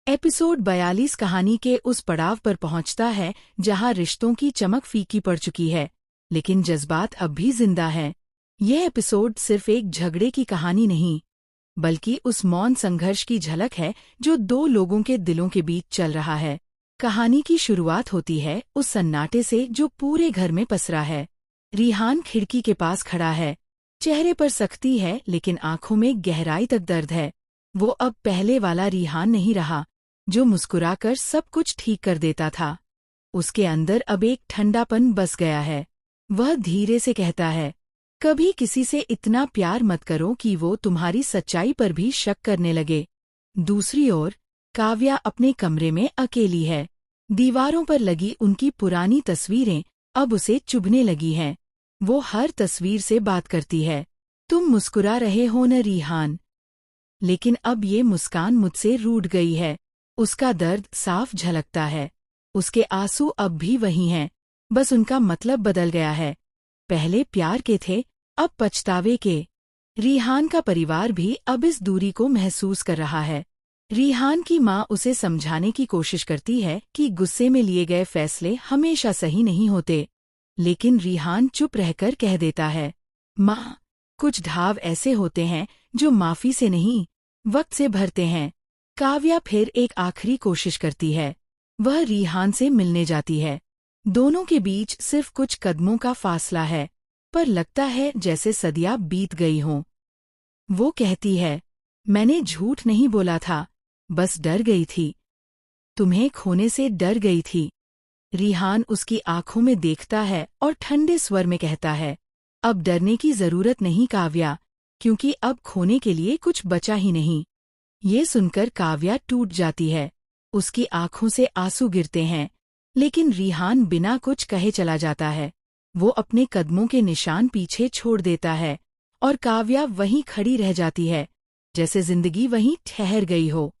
Episode 42 कहानी के उस पड़ाव पर पहुंचता है जहां रिश्तों की चमक फीकी पड़ चुकी है, लेकिन जज्बात अब भी जिंदा हैं। यह एपिसोड सिर्फ एक झगड़े की कहानी नहीं, बल्कि उस मौन संघर्ष की झलक है जो दो लोगों के दिलों के बीच चल रहा है। कहानी की शुरुआत होती है उस सन्नाटे से जो पूरे घर में पसरा है। रिहान खिड़की के पास खड़ा है। चेहरे पर सख्ती है लेकिन आंखों में गहराई तक दर्द है। वो अब पहले वाला रिहान नहीं रहा जो मुस्कुराकर सब कुछ ठीक कर देता था। उसके अंदर अब एक ठंडापन बस गया है। वह धीरे से कहता है, कभी किसी से इतना प्यार मत करो कि वो तुम्हारी सच्चाई पर भी शक करने लगे। दूसरी ओर काव्या अपने कमरे में अकेली है। दीवारों पर लगी उनकी पुरानी तस्वीरें अब उसे चुभने लगी हैं। वो हर तस्वीर से बात करती है, तुम मुस्कुरा रहे हो न रिहान। लेकिन अब ये मुस्कान मुझसे रूठ गई है। उसका दर्द साफ झलकता है। उसके आंसू अब भी वही हैं, बस उनका मतलब बदल गया है। पहले प्यार के थे, अब पछतावे के। रिहान का परिवार भी अब इस दूरी को महसूस कर रहा है। रिहान की माँ उसे समझाने की कोशिश करती है कि गुस्से में लिए गए फैसले हमेशा सही नहीं होते, लेकिन रिहान चुप रहकर कह देता है, माँ, कुछ ढाव ऐसे होते हैं जो माफी से नहीं, वक्त से भरते हैं। काव्या फिर एक आखिरी कोशिश करती है। वह रिहान से मिलने जाती है। दोनों के बीच सिर्फ कुछ कदमों का फासला है, पर लगता है जैसे सदियां बीत गई हों। वो कहती है, मैंने झूठ नहीं बोला था, बस डर गई थी। तुम्हें खोने से डर गई थी। रिहान उसकी आंखों में देखता है और ठंडे स्वर में कहता है, अब डरने की जरूरत नहीं काव्या, क्योंकि अब खोने के लिए कुछ बचा ही नहीं। ये सुनकर काव्या टूट जाती है। उसकी आंखों से आंसू गिरते हैं, लेकिन रिहान बिना कुछ कहे चला जाता है। वो अपने कदमों के निशान पीछे छोड़ देता है और काव्या वहीं खड़ी रह जाती है, जैसे जिंदगी वहीं ठहर गई हो।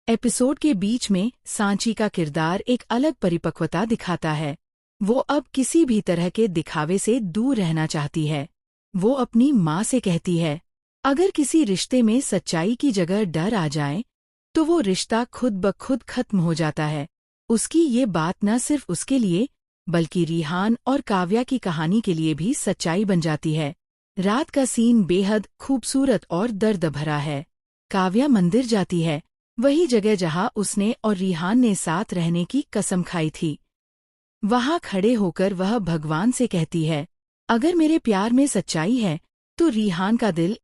एपिसोड के बीच में सांची का किरदार एक अलग परिपक्वता दिखाता है। वो अब किसी भी तरह के दिखावे से दूर रहना चाहती है। वो अपनी माँ से कहती है, अगर किसी रिश्ते में सच्चाई की जगह डर आ जाए, तो वो रिश्ता खुद ब खुद खत्म हो जाता है। उसकी ये बात न सिर्फ उसके लिए, बल्कि रिहान और काव्या की कहानी के लिए भी सच्चाई बन जाती है। रात का सीन बेहद खूबसूरत और दर्द भरा है। काव्या मंदिर जाती है, वही जगह जहां उसने और रिहान ने साथ रहने की कसम खाई थी। वहां खड़े होकर वह भगवान से कहती है, अगर मेरे प्यार में सच्चाई है, तो रिहान का दिल